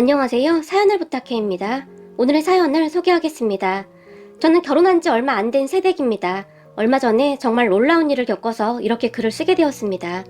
안녕하세요. 사연을 부탁해입니다. 오늘의 사연을 소개하겠습니다. 저는 결혼한 지 얼마 안 된 새댁입니다. 얼마 전에 정말 놀라운 일을 겪어서 이렇게 글을 쓰게 되었습니다.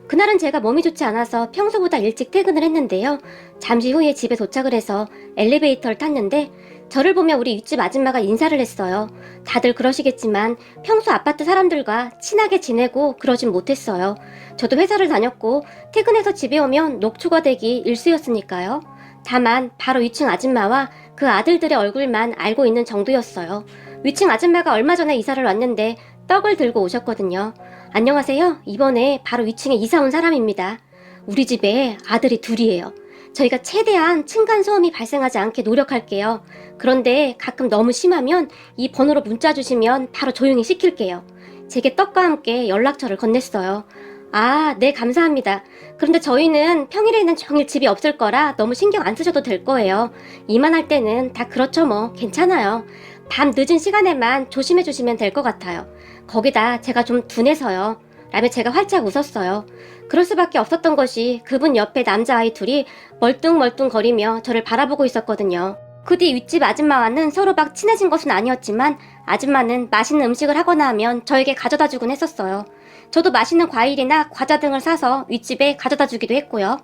그날은 제가 몸이 좋지 않아서 평소보다 일찍 퇴근을 했는데요. 잠시 후에 집에 도착을 해서 엘리베이터를 탔는데 저를 보며 우리 윗집 아줌마가 인사를 했어요. 다들 그러시겠지만 평소 아파트 사람들과 친하게 지내고 그러진 못했어요. 저도 회사를 다녔고 퇴근해서 집에 오면 녹초가 되기 일쑤였으니까요. 다만 바로 위층 아줌마와 그 아들들의 얼굴만 알고 있는 정도였어요. 위층 아줌마가 얼마 전에 이사를 왔는데 떡을 들고 오셨거든요. 안녕하세요. 이번에 바로 위층에 이사 온 사람입니다. 우리 집에 아들이 둘이에요. 저희가 최대한 층간소음이 발생하지 않게 노력할게요. 그런데 가끔 너무 심하면 이 번호로 문자 주시면 바로 조용히 시킬게요. 제게 떡과 함께 연락처를 건넸어요. 아, 네, 감사합니다. 그런데 저희는 평일에는 종일 집이 없을 거라 너무 신경 안 쓰셔도 될 거예요. 이만할 때는 다 그렇죠 뭐. 괜찮아요. 밤 늦은 시간에만 조심해 주시면 될 것 같아요. 거기다 제가 좀 둔해서요. 라며 제가 활짝 웃었어요. 그럴 수밖에 없었던 것이 그분 옆에 남자아이 둘이 멀뚱멀뚱거리며 저를 바라보고 있었거든요. 그 뒤 윗집 아줌마와는 서로 막 친해진 것은 아니었지만 아줌마는 맛있는 음식을 하거나 하면 저에게 가져다 주곤 했었어요. 저도 맛있는 과일이나 과자 등을 사서 윗집에 가져다 주기도 했고요.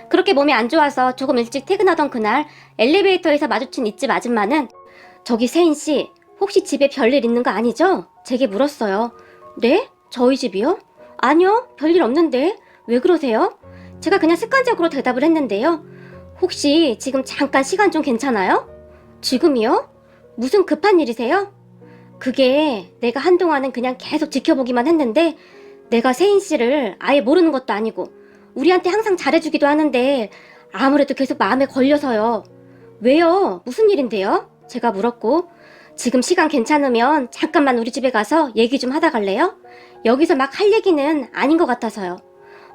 그렇게 몸이 안 좋아서 조금 일찍 퇴근하던 그날 엘리베이터에서 마주친 윗집 아줌마는 저기 세인씨, 혹시 집에 별일 있는 거 아니죠? 제게 물었어요. 네? 저희 집이요? 아니요, 별일 없는데. 왜 그러세요? 제가 그냥 습관적으로 대답을 했는데요. 혹시 지금 잠깐 시간 좀 괜찮아요? 지금이요? 무슨 급한 일이세요? 그게 내가 한동안은 그냥 계속 지켜보기만 했는데 내가 세인 씨를 아예 모르는 것도 아니고 우리한테 항상 잘해주기도 하는데 아무래도 계속 마음에 걸려서요. 왜요? 무슨 일인데요? 제가 물었고 지금 시간 괜찮으면 잠깐만 우리 집에 가서 얘기 좀 하다 갈래요? 여기서 막 할 얘기는 아닌 것 같아서요.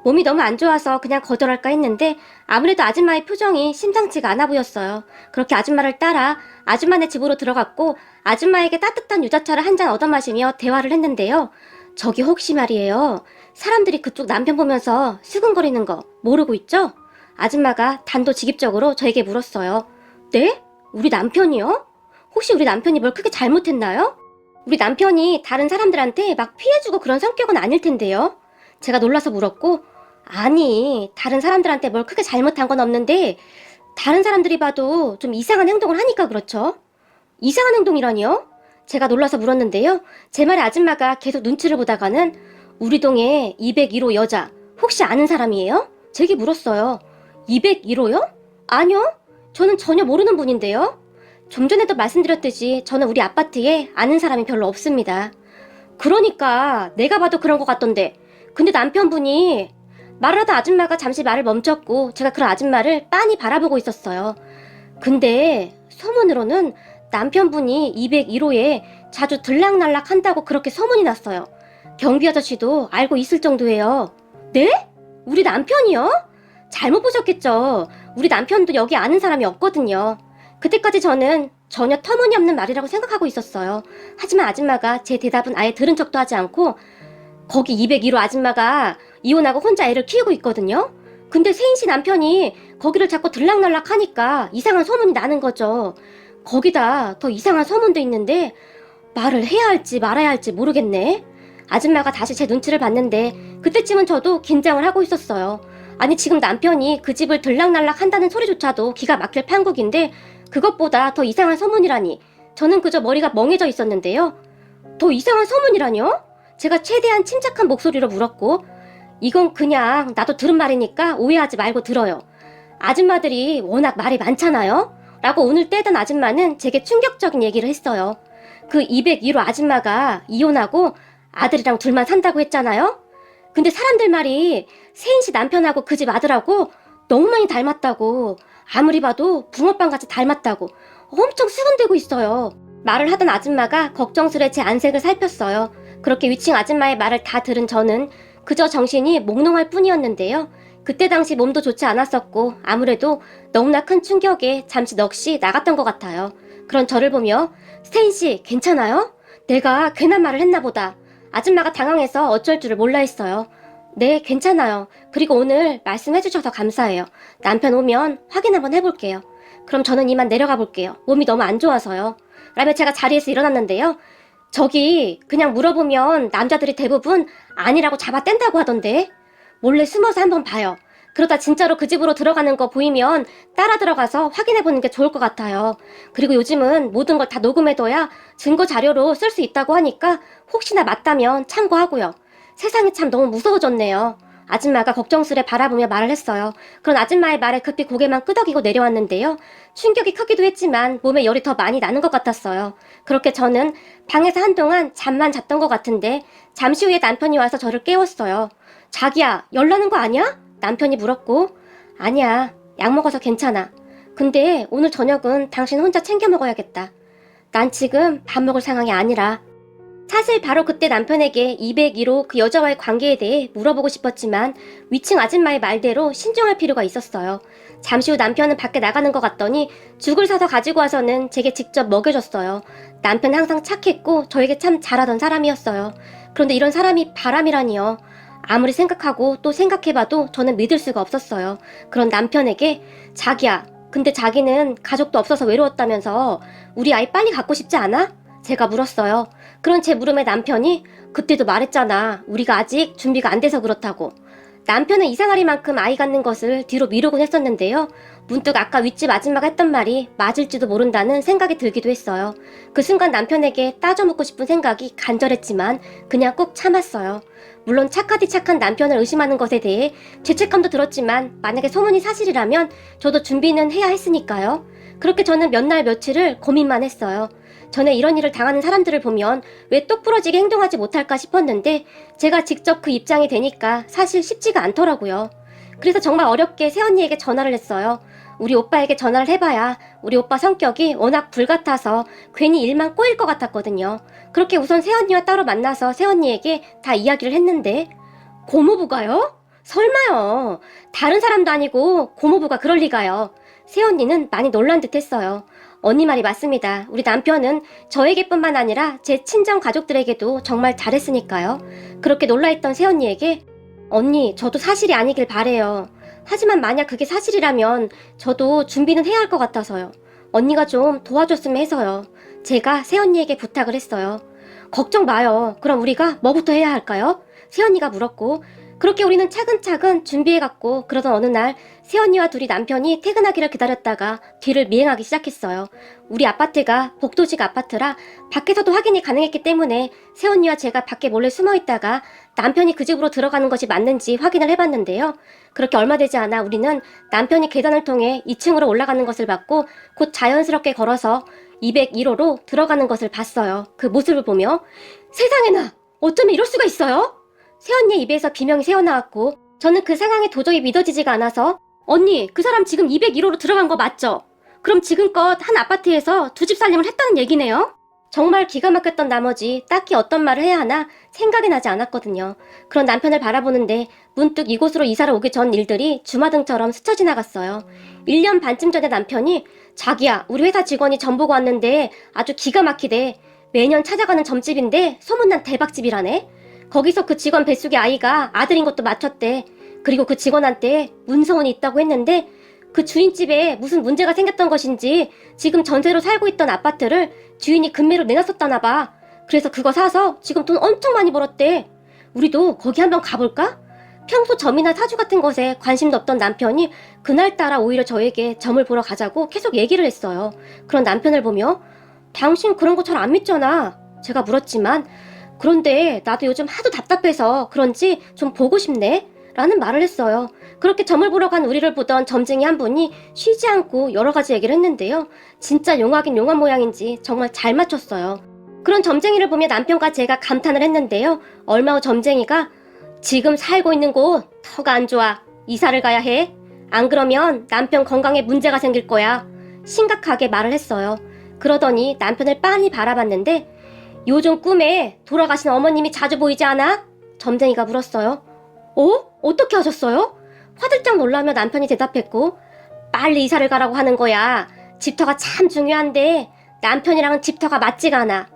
몸이 너무 안 좋아서 그냥 거절할까 했는데 아무래도 아줌마의 표정이 심상치가 않아 보였어요. 그렇게 아줌마를 따라 아줌마네 집으로 들어갔고 아줌마에게 따뜻한 유자차를 한 잔 얻어 마시며 대화를 했는데요. 저기 혹시 말이에요. 사람들이 그쪽 남편 보면서 수근거리는 거 모르고 있죠? 아줌마가 단도직입적으로 저에게 물었어요. 네? 우리 남편이요? 혹시 우리 남편이 뭘 크게 잘못했나요? 우리 남편이 다른 사람들한테 막 피해주고 그런 성격은 아닐 텐데요. 제가 놀라서 물었고 아니, 다른 사람들한테 뭘 크게 잘못한 건 없는데 다른 사람들이 봐도 좀 이상한 행동을 하니까 그렇죠. 이상한 행동이라니요? 제가 놀라서 물었는데요. 제 말에 아줌마가 계속 눈치를 보다가는 우리 동에 201호 여자 혹시 아는 사람이에요? 제게 물었어요. 201호요? 아니요. 저는 전혀 모르는 분인데요. 좀 전에도 말씀드렸듯이 저는 우리 아파트에 아는 사람이 별로 없습니다. 그러니까 내가 봐도 그런 것 같던데 근데 남편분이 말을 하다 아줌마가 잠시 말을 멈췄고 제가 그런 아줌마를 빤히 바라보고 있었어요. 근데 소문으로는 남편분이 201호에 자주 들락날락 한다고 그렇게 소문이 났어요. 경비 아저씨도 알고 있을 정도예요. 네? 우리 남편이요? 잘못 보셨겠죠. 우리 남편도 여기 아는 사람이 없거든요. 그때까지 저는 전혀 터무니없는 말이라고 생각하고 있었어요. 하지만 아줌마가 제 대답은 아예 들은 척도 하지 않고 거기 201호 아줌마가 이혼하고 혼자 애를 키우고 있거든요. 근데 세인씨 남편이 거기를 자꾸 들락날락 하니까 이상한 소문이 나는 거죠. 거기다 더 이상한 소문도 있는데 말을 해야 할지 말아야 할지 모르겠네. 아줌마가 다시 제 눈치를 봤는데 그때쯤은 저도 긴장을 하고 있었어요. 아니 지금 남편이 그 집을 들락날락 한다는 소리조차도 기가 막힐 판국인데 그것보다 더 이상한 소문이라니 저는 그저 머리가 멍해져 있었는데요. 더 이상한 소문이라뇨? 제가 최대한 침착한 목소리로 물었고 이건 그냥 나도 들은 말이니까 오해하지 말고 들어요. 아줌마들이 워낙 말이 많잖아요. 라고 오늘 떼던 아줌마는 제게 충격적인 얘기를 했어요. 그 201호 아줌마가 이혼하고 아들이랑 둘만 산다고 했잖아요. 근데 사람들 말이 세인씨 남편하고 그 집 아들하고 너무 많이 닮았다고 아무리 봐도 붕어빵같이 닮았다고 엄청 수근대고 있어요. 말을 하던 아줌마가 걱정스레 제 안색을 살폈어요. 그렇게 위층 아줌마의 말을 다 들은 저는 그저 정신이 몽롱할 뿐이었는데요. 그때 당시 몸도 좋지 않았었고 아무래도 너무나 큰 충격에 잠시 넋이 나갔던 것 같아요. 그런 저를 보며 스테인씨 괜찮아요? 내가 괜한 말을 했나 보다. 아줌마가 당황해서 어쩔 줄을 몰라 했어요. 네, 괜찮아요. 그리고 오늘 말씀해주셔서 감사해요. 남편 오면 확인 한번 해볼게요. 그럼 저는 이만 내려가 볼게요. 몸이 너무 안 좋아서요. 라며 제가 자리에서 일어났는데요. 저기 그냥 물어보면 남자들이 대부분 아니라고 잡아뗀다고 하던데 몰래 숨어서 한번 봐요. 그러다 진짜로 그 집으로 들어가는 거 보이면 따라 들어가서 확인해보는 게 좋을 것 같아요. 그리고 요즘은 모든 걸 다 녹음해둬야 증거 자료로 쓸 수 있다고 하니까 혹시나 맞다면 참고하고요. 세상이 참 너무 무서워졌네요. 아줌마가 걱정스레 바라보며 말을 했어요. 그런 아줌마의 말에 급히 고개만 끄덕이고 내려왔는데요. 충격이 크기도 했지만 몸에 열이 더 많이 나는 것 같았어요. 그렇게 저는 방에서 한동안 잠만 잤던 것 같은데 잠시 후에 남편이 와서 저를 깨웠어요. 자기야, 열 나는 거 아니야? 남편이 물었고, 아니야, 약 먹어서 괜찮아. 근데 오늘 저녁은 당신 혼자 챙겨 먹어야겠다. 난 지금 밥 먹을 상황이 아니라. 사실 바로 그때 남편에게 201호 그 여자와의 관계에 대해 물어보고 싶었지만 위층 아줌마의 말대로 신중할 필요가 있었어요. 잠시 후 남편은 밖에 나가는 것 같더니 죽을 사서 가지고 와서는 제게 직접 먹여줬어요. 남편은 항상 착했고 저에게 참 잘하던 사람이었어요. 그런데 이런 사람이 바람이라니요. 아무리 생각하고 또 생각해봐도 저는 믿을 수가 없었어요. 그런 남편에게 자기야, 근데 자기는 가족도 없어서 외로웠다면서 우리 아이 빨리 갖고 싶지 않아? 제가 물었어요. 그런 제 물음에 남편이 그때도 말했잖아. 우리가 아직 준비가 안 돼서 그렇다고. 남편은 이상하리만큼 아이 갖는 것을 뒤로 미루곤 했었는데요. 문득 아까 윗집 아줌마가 했던 말이 맞을지도 모른다는 생각이 들기도 했어요. 그 순간 남편에게 따져묻고 싶은 생각이 간절했지만 그냥 꾹 참았어요. 물론 착하디 착한 남편을 의심하는 것에 대해 죄책감도 들었지만 만약에 소문이 사실이라면 저도 준비는 해야 했으니까요. 그렇게 저는 몇 날 며칠을 고민만 했어요. 전에 이런 일을 당하는 사람들을 보면 왜 똑부러지게 행동하지 못할까 싶었는데 제가 직접 그 입장이 되니까 사실 쉽지가 않더라고요. 그래서 정말 어렵게 새언니에게 전화를 했어요. 우리 오빠에게 전화를 해봐야 우리 오빠 성격이 워낙 불같아서 괜히 일만 꼬일 것 같았거든요. 그렇게 우선 새언니와 따로 만나서 새언니에게 다 이야기를 했는데 고모부가요? 설마요. 다른 사람도 아니고 고모부가 그럴 리가요. 새언니는 많이 놀란 듯 했어요. 언니 말이 맞습니다. 우리 남편은 저에게뿐만 아니라 제 친정 가족들에게도 정말 잘했으니까요. 그렇게 놀라있던 새언니에게 언니, 저도 사실이 아니길 바래요. 하지만 만약 그게 사실이라면 저도 준비는 해야 할 것 같아서요. 언니가 좀 도와줬으면 해서요. 제가 새언니에게 부탁을 했어요. 걱정 마요. 그럼 우리가 뭐부터 해야 할까요? 새언니가 물었고 그렇게 우리는 차근차근 준비해갔고 그러던 어느 날 새언니와 둘이 남편이 퇴근하기를 기다렸다가 뒤를 미행하기 시작했어요. 우리 아파트가 복도식 아파트라 밖에서도 확인이 가능했기 때문에 새언니와 제가 밖에 몰래 숨어있다가 남편이 그 집으로 들어가는 것이 맞는지 확인을 해봤는데요. 그렇게 얼마 되지 않아 우리는 남편이 계단을 통해 2층으로 올라가는 것을 봤고 곧 자연스럽게 걸어서 201호로 들어가는 것을 봤어요. 그 모습을 보며 세상에나 어쩌면 이럴 수가 있어요? 새언니의 입에서 비명이 새어나왔고 저는 그 상황이 도저히 믿어지지가 않아서 언니, 그 사람 지금 201호로 들어간 거 맞죠? 그럼 지금껏 한 아파트에서 두 집 살림을 했다는 얘기네요? 정말 기가 막혔던 나머지 딱히 어떤 말을 해야 하나 생각이 나지 않았거든요. 그런 남편을 바라보는데 문득 이곳으로 이사를 오기 전 일들이 주마등처럼 스쳐 지나갔어요. 1년 반쯤 전에 남편이 자기야, 우리 회사 직원이 점 보고 왔는데 아주 기가 막히대. 매년 찾아가는 점집인데 소문난 대박집이라네. 거기서 그 직원 뱃속의 아이가 아들인 것도 맞췄대. 그리고 그 직원한테 문서원이 있다고 했는데 그 주인집에 무슨 문제가 생겼던 것인지 지금 전세로 살고 있던 아파트를 주인이 금매로 내놨었다나 봐. 그래서 그거 사서 지금 돈 엄청 많이 벌었대. 우리도 거기 한번 가볼까? 평소 점이나 사주 같은 것에 관심도 없던 남편이 그날따라 오히려 저에게 점을 보러 가자고 계속 얘기를 했어요. 그런 남편을 보며 당신 그런 거 잘 안 믿잖아. 제가 물었지만 그런데 나도 요즘 하도 답답해서 그런지 좀 보고 싶네 라는 말을 했어요. 그렇게 점을 보러 간 우리를 보던 점쟁이 한 분이 쉬지 않고 여러 가지 얘기를 했는데요. 진짜 용하긴 용한 모양인지 정말 잘 맞췄어요. 그런 점쟁이를 보며 남편과 제가 감탄을 했는데요. 얼마 후 점쟁이가 지금 살고 있는 곳 터가 안 좋아. 이사를 가야 해. 안 그러면 남편 건강에 문제가 생길 거야. 심각하게 말을 했어요. 그러더니 남편을 빤히 바라봤는데 요즘 꿈에 돌아가신 어머님이 자주 보이지 않아? 점쟁이가 물었어요. 어떻게 하셨어요? 화들짝 놀라며 남편이 대답했고 빨리 이사를 가라고 하는 거야. 집터가 참 중요한데 남편이랑은 집터가 맞지가 않아.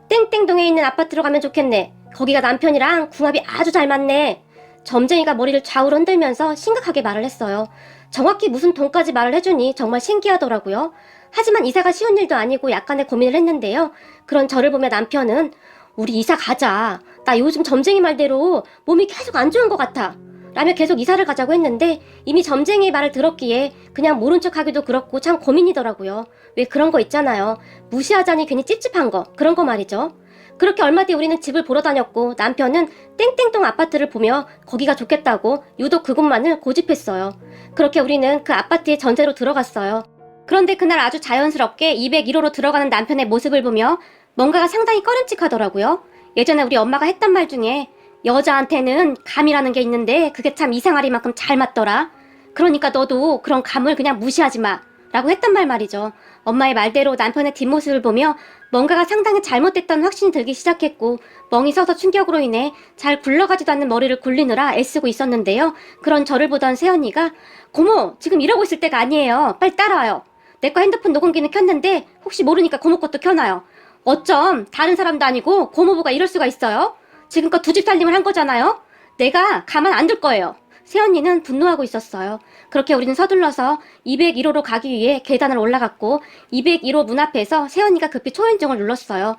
땡땡동에 있는 아파트로 가면 좋겠네. 거기가 남편이랑 궁합이 아주 잘 맞네. 점쟁이가 머리를 좌우로 흔들면서 심각하게 말을 했어요. 정확히 무슨 돈까지 말을 해주니 정말 신기하더라고요. 하지만 이사가 쉬운 일도 아니고 약간의 고민을 했는데요. 그런 저를 보며 남편은 우리 이사 가자. 나 요즘 점쟁이 말대로 몸이 계속 안 좋은 것 같아. 라며 계속 이사를 가자고 했는데 이미 점쟁이의 말을 들었기에 그냥 모른 척하기도 그렇고 참 고민이더라고요. 왜 그런 거 있잖아요. 무시하자니 괜히 찝찝한 거. 그런 거 말이죠. 그렇게 얼마 뒤 우리는 집을 보러 다녔고 남편은 땡땡동 아파트를 보며 거기가 좋겠다고 유독 그곳만을 고집했어요. 그렇게 우리는 그 아파트에 전세로 들어갔어요. 그런데 그날 아주 자연스럽게 201호로 들어가는 남편의 모습을 보며 뭔가가 상당히 꺼림칙하더라고요. 예전에 우리 엄마가 했던 말 중에 여자한테는 감이라는 게 있는데 그게 참 이상하리만큼 잘 맞더라. 그러니까 너도 그런 감을 그냥 무시하지 마. 라고 했단 말이죠. 엄마의 말대로 남편의 뒷모습을 보며 뭔가가 상당히 잘못됐다는 확신이 들기 시작했고 멍이 서서 충격으로 인해 잘 굴러가지도 않는 머리를 굴리느라 애쓰고 있었는데요. 그런 저를 보던 새언니가 고모 지금 이러고 있을 때가 아니에요. 빨리 따라와요. 내 거 핸드폰 녹음기는 켰는데 혹시 모르니까 고모 것도 켜놔요. 어쩜 다른 사람도 아니고 고모부가 이럴 수가 있어요? 지금껏 두 집 살림을 한 거잖아요. 내가 가만 안 둘 거예요. 새언니는 분노하고 있었어요. 그렇게 우리는 서둘러서 201호로 가기 위해 계단을 올라갔고 201호 문 앞에서 새언니가 급히 초인종을 눌렀어요.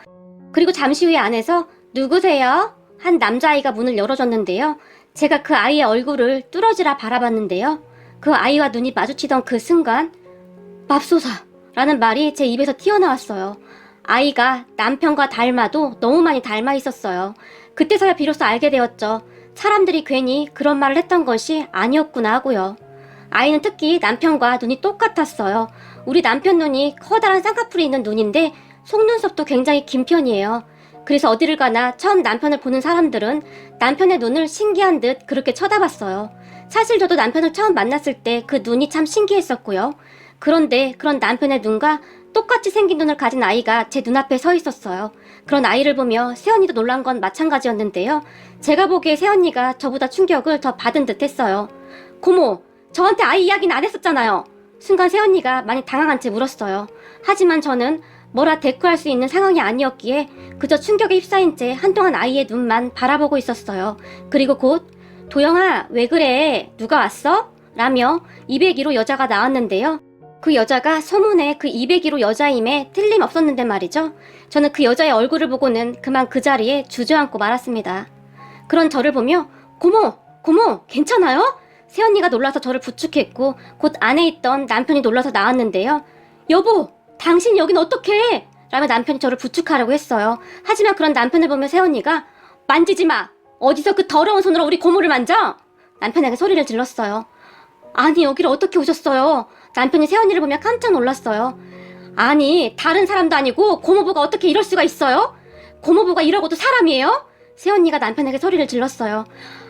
그리고 잠시 후에 안에서 누구세요? 한 남자아이가 문을 열어줬는데요. 제가 그 아이의 얼굴을 뚫어지라 바라봤는데요. 그 아이와 눈이 마주치던 그 순간 맙소사 라는 말이 제 입에서 튀어나왔어요. 아이가 남편과 닮아도 너무 많이 닮아 있었어요. 그때서야 비로소 알게 되었죠. 사람들이 괜히 그런 말을 했던 것이 아니었구나 하고요. 아이는 특히 남편과 눈이 똑같았어요. 우리 남편 눈이 커다란 쌍꺼풀이 있는 눈인데 속눈썹도 굉장히 긴 편이에요. 그래서 어디를 가나 처음 남편을 보는 사람들은 남편의 눈을 신기한 듯 그렇게 쳐다봤어요. 사실 저도 남편을 처음 만났을 때 그 눈이 참 신기했었고요. 그런데 그런 남편의 눈과 똑같이 생긴 눈을 가진 아이가 제 눈앞에 서 있었어요. 그런 아이를 보며 새언니도 놀란 건 마찬가지였는데요. 제가 보기에 새언니가 저보다 충격을 더 받은 듯 했어요. 고모, 저한테 아이 이야기는 안 했었잖아요. 순간 새언니가 많이 당황한 채 물었어요. 하지만 저는 뭐라 대꾸할 수 있는 상황이 아니었기에 그저 충격에 휩싸인 채 한동안 아이의 눈만 바라보고 있었어요. 그리고 곧 도영아, 왜 그래? 누가 왔어? 라며 201호 여자가 나왔는데요. 그 여자가 소문에 그 201호 여자임에 틀림없었는데 말이죠. 저는 그 여자의 얼굴을 보고는 그만 그 자리에 주저앉고 말았습니다. 그런 저를 보며 고모, 괜찮아요? 새언니가 놀라서 저를 부축했고 곧 안에 있던 남편이 놀라서 나왔는데요. 여보, 당신 여긴 어떡해? 라며 남편이 저를 부축하려고 했어요. 하지만 그런 남편을 보며 새언니가 만지지 마! 어디서 그 더러운 손으로 우리 고모를 만져? 남편에게 소리를 질렀어요. 아니, 여기를 어떻게 오셨어요? 남편이 새언니를 보며 깜짝 놀랐어요. 아니, 다른 사람도 아니고 고모부가 어떻게 이럴 수가 있어요? 고모부가 이러고도 사람이에요? 새언니가 남편에게 소리를 질렀어요.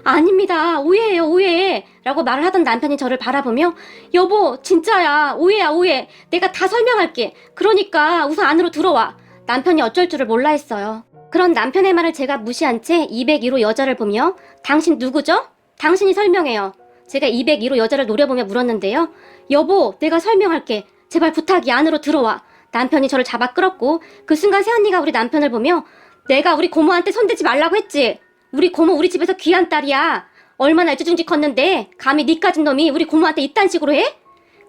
아닙니다. 오해예요, 오해. 라고 말을 하던 남편이 저를 바라보며 여보, 진짜야. 오해야, 오해. 내가 다 설명할게. 그러니까 우선 안으로 들어와. 남편이 어쩔 줄을 몰라 했어요. 그런 남편의 말을 제가 무시한 채 201호 여자를 보며 당신 누구죠? 당신이 설명해요. 제가 201호 여자를 노려보며 물었는데요. 여보, 내가 설명할게. 제발 부탁이야, 안으로 들어와. 남편이 저를 잡아 끌었고 그 순간 새언니가 우리 남편을 보며 내가 우리 고모한테 손대지 말라고 했지. 우리 고모 우리 집에서 귀한 딸이야. 얼마나 애지중지 컸는데 감히 니까진 놈이 우리 고모한테 이딴 식으로 해?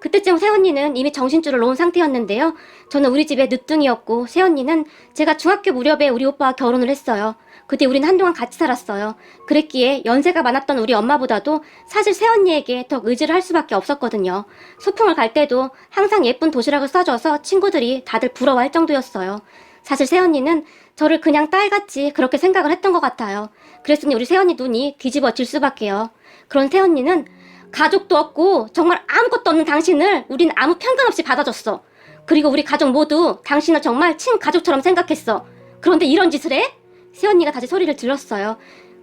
그때쯤 새언니는 이미 정신줄을 놓은 상태였는데요. 저는 우리 집의 늦둥이였고 새언니는 제가 중학교 무렵에 우리 오빠와 결혼을 했어요. 그때 우린 한동안 같이 살았어요. 그랬기에 연세가 많았던 우리 엄마보다도 사실 새언니에게 더 의지를 할 수밖에 없었거든요. 소풍을 갈 때도 항상 예쁜 도시락을 싸줘서 친구들이 다들 부러워할 정도였어요. 사실 새언니는 저를 그냥 딸같이 그렇게 생각을 했던 것 같아요. 그랬으니 우리 새언니 눈이 뒤집어질 수밖에요. 그런 새언니는 가족도 없고 정말 아무것도 없는 당신을 우린 아무 편견 없이 받아줬어. 그리고 우리 가족 모두 당신을 정말 친가족처럼 생각했어. 그런데 이런 짓을 해? 새언니가 다시 소리를 질렀어요.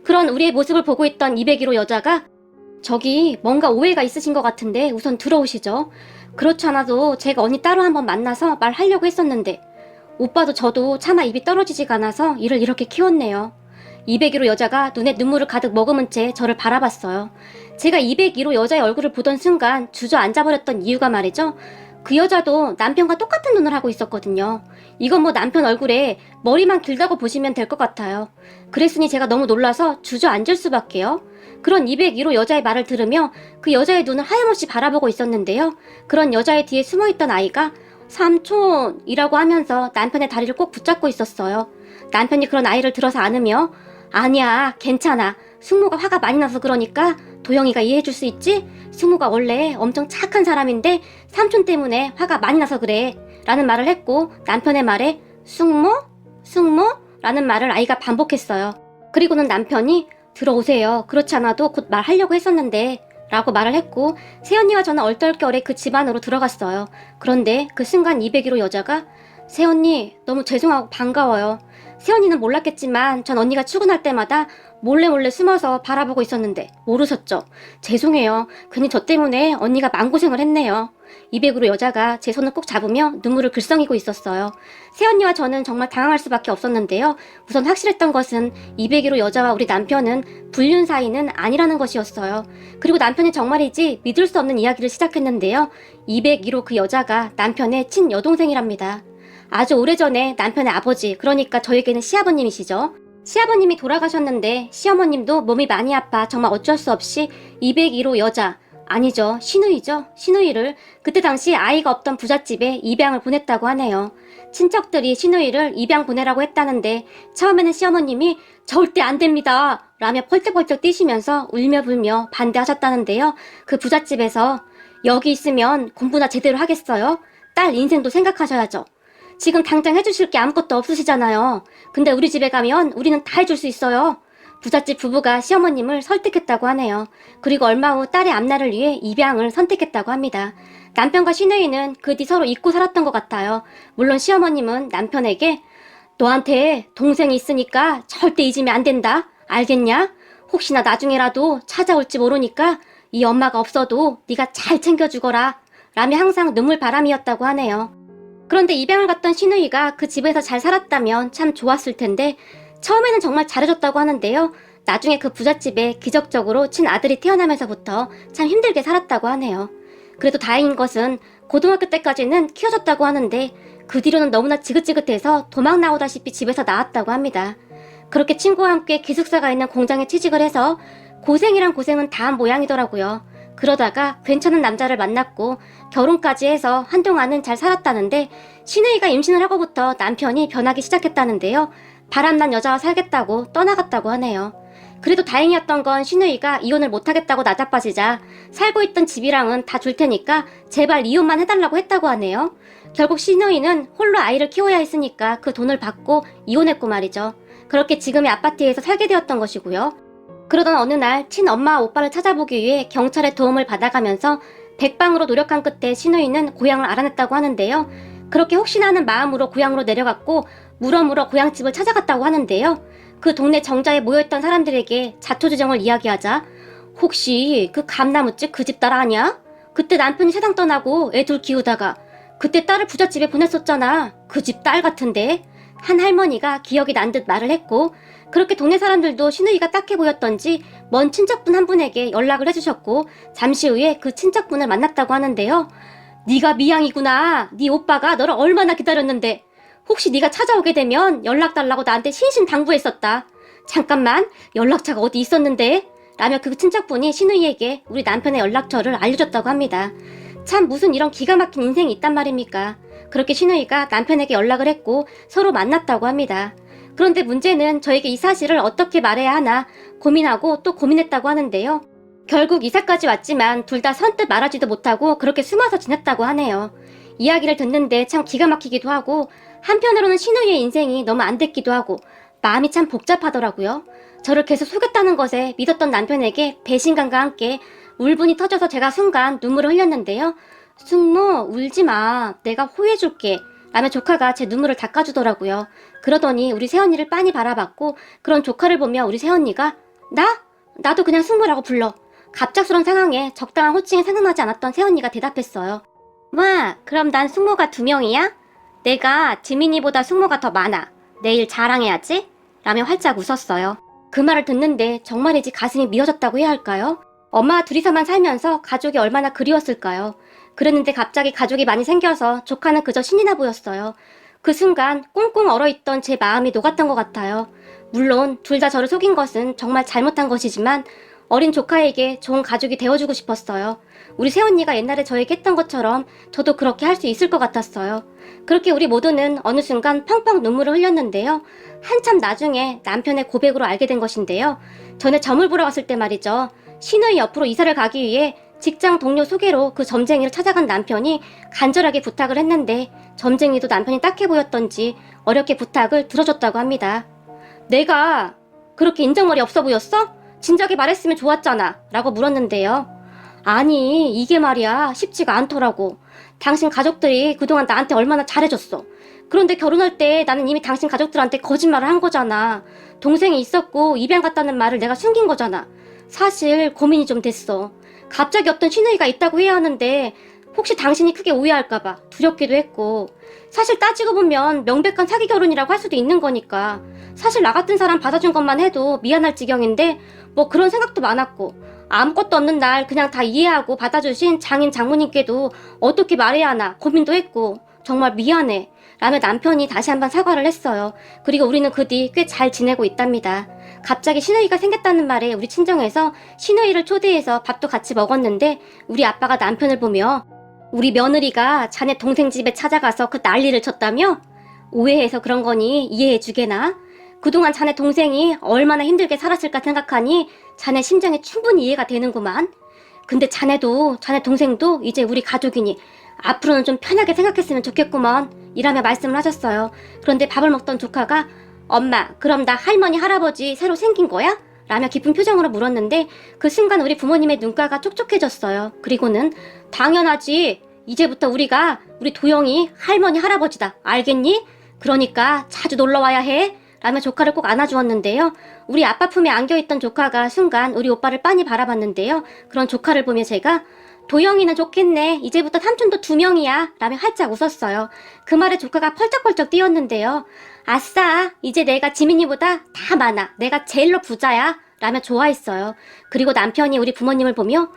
그런 우리의 모습을 보고 있던 201호 여자가 저기 뭔가 오해가 있으신 것 같은데 우선 들어오시죠. 그렇지 않아도 제가 언니 따로 한번 만나서 말하려고 했었는데 오빠도 저도 차마 입이 떨어지지가 않아서 이를 이렇게 키웠네요. 201호 여자가 눈에 눈물을 가득 머금은 채 저를 바라봤어요. 제가 201호 여자의 얼굴을 보던 순간 주저앉아버렸던 이유가 말이죠. 그 여자도 남편과 똑같은 눈을 하고 있었거든요. 이건 뭐 남편 얼굴에 머리만 길다고 보시면 될 것 같아요. 그랬으니 제가 너무 놀라서 주저앉을 수밖에요. 그런 201호 여자의 말을 들으며 그 여자의 눈을 하염없이 바라보고 있었는데요. 그런 여자의 뒤에 숨어있던 아이가 삼촌이라고 하면서 남편의 다리를 꼭 붙잡고 있었어요. 남편이 그런 아이를 들어서 안으며 아니야, 괜찮아. 숙모가 화가 많이 나서 그러니까 도영이가 이해해줄 수 있지? 숙모가 원래 엄청 착한 사람인데 삼촌 때문에 화가 많이 나서 그래. 라는 말을 했고 남편의 말에 숙모? 숙모? 라는 말을 아이가 반복했어요. 그리고는 남편이 들어오세요. 그렇지 않아도 곧 말하려고 했었는데 라고 말을 했고 새언니와 저는 얼떨결에 그 집 안으로 들어갔어요. 그런데 그 순간 201호 여자가 새언니 너무 죄송하고 반가워요. 새언니는 몰랐겠지만 전 언니가 출근할 때마다 몰래 숨어서 바라보고 있었는데 모르셨죠? 죄송해요. 괜히 저 때문에 언니가 마음고생을 했네요. 201호 여자가 제 손을 꼭 잡으며 눈물을 글썽이고 있었어요. 새언니와 저는 정말 당황할 수밖에 없었는데요. 우선 확실했던 것은 201호 여자와 우리 남편은 불륜 사이는 아니라는 것이었어요. 그리고 남편이 정말이지 믿을 수 없는 이야기를 시작했는데요. 201호 그 여자가 남편의 친여동생이랍니다. 아주 오래전에 남편의 아버지, 그러니까 저에게는 시아버님이시죠. 시아버님이 돌아가셨는데 시어머님도 몸이 많이 아파 정말 어쩔 수 없이 201호 여자, 아니죠, 시누이죠. 시누이를 그때 당시 아이가 없던 부잣집에 입양을 보냈다고 하네요. 친척들이 시누이를 입양 보내라고 했다는데 처음에는 시어머님이 절대 안 됩니다 라며 펄쩍펄쩍 뛰시면서 울며불며 반대하셨다는데요. 그 부잣집에서 여기 있으면 공부나 제대로 하겠어요? 딸 인생도 생각하셔야죠. 지금 당장 해주실 게 아무것도 없으시잖아요. 근데 우리 집에 가면 우리는 다 해줄 수 있어요. 부잣집 부부가 시어머님을 설득했다고 하네요. 그리고 얼마 후 딸의 앞날을 위해 입양을 선택했다고 합니다. 남편과 시누이는 그 뒤 서로 잊고 살았던 것 같아요. 물론 시어머님은 남편에게 너한테 동생이 있으니까 절대 잊으면 안 된다. 알겠냐? 혹시나 나중에라도 찾아올지 모르니까 이 엄마가 없어도 네가 잘 챙겨주거라. 라며 항상 눈물바람이었다고 하네요. 그런데 입양을 갔던 시누이가 그 집에서 잘 살았다면 참 좋았을 텐데 처음에는 정말 잘해줬다고 하는데요. 나중에 그 부잣집에 기적적으로 친아들이 태어나면서부터 참 힘들게 살았다고 하네요. 그래도 다행인 것은 고등학교 때까지는 키워줬다고 하는데 그 뒤로는 너무나 지긋지긋해서 도망 나오다시피 집에서 나왔다고 합니다. 그렇게 친구와 함께 기숙사가 있는 공장에 취직을 해서 고생이란 고생은 다 한 모양이더라고요. 그러다가 괜찮은 남자를 만났고 결혼까지 해서 한동안은 잘 살았다는데 시누이가 임신을 하고부터 남편이 변하기 시작했다는데요. 바람난 여자와 살겠다고 떠나갔다고 하네요. 그래도 다행이었던 건 시누이가 이혼을 못하겠다고 나자빠지자 살고 있던 집이랑은 다 줄 테니까 제발 이혼만 해달라고 했다고 하네요. 결국 시누이는 홀로 아이를 키워야 했으니까 그 돈을 받고 이혼했고 말이죠. 그렇게 지금의 아파트에서 살게 되었던 것이고요. 그러던 어느 날 친엄마와 오빠를 찾아보기 위해 경찰의 도움을 받아가면서 백방으로 노력한 끝에 시누이는 고향을 알아냈다고 하는데요. 그렇게 혹시나 하는 마음으로 고향으로 내려갔고 물어물어 고향집을 찾아갔다고 하는데요. 그 동네 정자에 모여있던 사람들에게 자초지정을 이야기하자 혹시 그 감나무집 그 집 딸 아냐? 그때 남편이 세상 떠나고 애 둘 키우다가 그때 딸을 부잣집에 보냈었잖아. 그 집 딸 같은데? 한 할머니가 기억이 난 듯 말을 했고 그렇게 동네 사람들도 시누이가 딱해 보였던지 먼 친척분 한 분에게 연락을 해주셨고 잠시 후에 그 친척분을 만났다고 하는데요. 네가 미양이구나. 네 오빠가 너를 얼마나 기다렸는데 혹시 네가 찾아오게 되면 연락 달라고 나한테 신신당부했었다. 잠깐만 연락처가 어디 있었는데? 라며 그 친척분이 시누이에게 우리 남편의 연락처를 알려줬다고 합니다. 참 무슨 이런 기가 막힌 인생이 있단 말입니까? 그렇게 시누이가 남편에게 연락을 했고 서로 만났다고 합니다. 그런데 문제는 저에게 이 사실을 어떻게 말해야 하나 고민하고 또 고민했다고 하는데요. 결국 이사까지 왔지만 둘 다 선뜻 말하지도 못하고 그렇게 숨어서 지냈다고 하네요. 이야기를 듣는데 참 기가 막히기도 하고 한편으로는 시누이의 인생이 너무 안 됐기도 하고 마음이 참 복잡하더라고요. 저를 계속 속였다는 것에 믿었던 남편에게 배신감과 함께 울분이 터져서 제가 순간 눈물을 흘렸는데요. 숙모 울지마. 내가 호해줄게. 라며 조카가 제 눈물을 닦아주더라고요. 그러더니 우리 새언니를 빤히 바라봤고 그런 조카를 보며 우리 새언니가 나? 나도 그냥 숙모라고 불러. 갑작스런 상황에 적당한 호칭이 생각나지 않았던 새언니가 대답했어요. 와, 그럼 난 숙모가 2명이야? 내가 지민이보다 숙모가 더 많아. 내일 자랑해야지? 라며 활짝 웃었어요. 그 말을 듣는데 정말이지 가슴이 미어졌다고 해야 할까요? 엄마와 둘이서만 살면서 가족이 얼마나 그리웠을까요? 그랬는데 갑자기 가족이 많이 생겨서 조카는 그저 신이 나 보였어요. 그 순간 꽁꽁 얼어있던 제 마음이 녹았던 것 같아요. 물론 둘 다 저를 속인 것은 정말 잘못한 것이지만 어린 조카에게 좋은 가족이 되어주고 싶었어요. 우리 새언니가 옛날에 저에게 했던 것처럼 저도 그렇게 할 수 있을 것 같았어요. 그렇게 우리 모두는 어느 순간 펑펑 눈물을 흘렸는데요. 한참 나중에 남편의 고백으로 알게 된 것인데요. 전에 점을 보러 갔을 때 말이죠. 시누이 옆으로 이사를 가기 위해 직장 동료 소개로 그 점쟁이를 찾아간 남편이 간절하게 부탁을 했는데 점쟁이도 남편이 딱해 보였던지 어렵게 부탁을 들어줬다고 합니다. 내가 그렇게 인정머리 없어 보였어? 진작에 말했으면 좋았잖아 라고 물었는데요. 아니 이게 말이야 쉽지가 않더라고. 당신 가족들이 그동안 나한테 얼마나 잘해줬어. 그런데 결혼할 때 나는 이미 당신 가족들한테 거짓말을 한 거잖아. 동생이 있었고 입양 갔다는 말을 내가 숨긴 거잖아. 사실 고민이 좀 됐어. 갑자기 어떤 시누이가 있다고 해야 하는데 혹시 당신이 크게 오해할까봐 두렵기도 했고, 사실 따지고 보면 명백한 사기 결혼이라고 할 수도 있는 거니까 사실 나 같은 사람 받아준 것만 해도 미안할 지경인데 뭐 그런 생각도 많았고, 아무것도 없는 날 그냥 다 이해하고 받아주신 장인 장모님께도 어떻게 말해야 하나 고민도 했고 정말 미안해 라며 남편이 다시 한번 사과를 했어요. 그리고 우리는 그 뒤 꽤 잘 지내고 있답니다. 갑자기 시누이가 생겼다는 말에 우리 친정에서 시누이를 초대해서 밥도 같이 먹었는데 우리 아빠가 남편을 보며 우리 며느리가 자네 동생 집에 찾아가서 그 난리를 쳤다며? 오해해서 그런 거니 이해해주게나? 그동안 자네 동생이 얼마나 힘들게 살았을까 생각하니 자네 심정이 충분히 이해가 되는구만. 근데 자네도 자네 동생도 이제 우리 가족이니 앞으로는 좀 편하게 생각했으면 좋겠구먼 이라며 말씀을 하셨어요. 그런데 밥을 먹던 조카가 엄마 그럼 나 할머니 할아버지 새로 생긴 거야? 라며 기쁜 표정으로 물었는데 그 순간 우리 부모님의 눈가가 촉촉해졌어요. 그리고는 당연하지. 이제부터 우리가 우리 도영이 할머니 할아버지다. 알겠니? 그러니까 자주 놀러와야 해. 라며 조카를 꼭 안아주었는데요. 우리 아빠 품에 안겨있던 조카가 순간 우리 오빠를 빤히 바라봤는데요. 그런 조카를 보며 제가 도영이는 좋겠네. 이제부터 삼촌도 2명이야. 라며 활짝 웃었어요. 그 말에 조카가 펄쩍펄쩍 뛰었는데요. 아싸, 이제 내가 지민이보다 다 많아. 내가 제일로 부자야. 라며 좋아했어요. 그리고 남편이 우리 부모님을 보며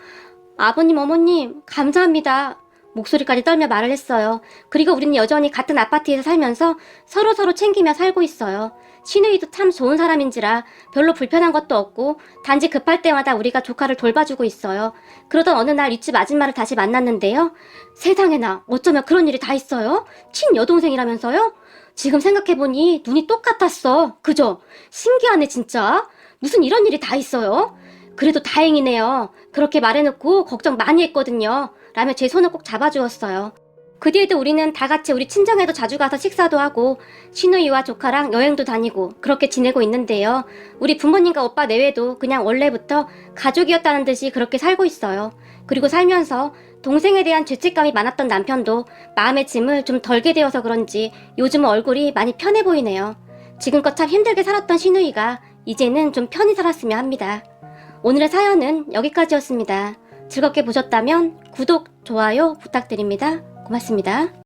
아버님, 어머님, 감사합니다. 목소리까지 떨며 말을 했어요. 그리고 우리는 여전히 같은 아파트에서 살면서 서로서로 챙기며 살고 있어요. 시누이도 참 좋은 사람인지라 별로 불편한 것도 없고 단지 급할 때마다 우리가 조카를 돌봐주고 있어요. 그러던 어느 날 윗집 아줌마를 다시 만났는데요. 세상에나 어쩌면 그런 일이 다 있어요? 친여동생이라면서요? 지금 생각해보니 눈이 똑같았어. 그죠? 신기하네 진짜. 무슨 이런 일이 다 있어요? 그래도 다행이네요. 그렇게 말해놓고 걱정 많이 했거든요. 라며 제 손을 꼭 잡아주었어요. 그 뒤에도 우리는 다 같이 우리 친정에도 자주 가서 식사도 하고 시누이와 조카랑 여행도 다니고 그렇게 지내고 있는데요. 우리 부모님과 오빠 내외도 그냥 원래부터 가족이었다는 듯이 그렇게 살고 있어요. 그리고 살면서 동생에 대한 죄책감이 많았던 남편도 마음의 짐을 좀 덜게 되어서 그런지 요즘은 얼굴이 많이 편해 보이네요. 지금껏 참 힘들게 살았던 시누이가 이제는 좀 편히 살았으면 합니다. 오늘의 사연은 여기까지였습니다. 즐겁게 보셨다면 구독, 좋아요 부탁드립니다. 고맙습니다.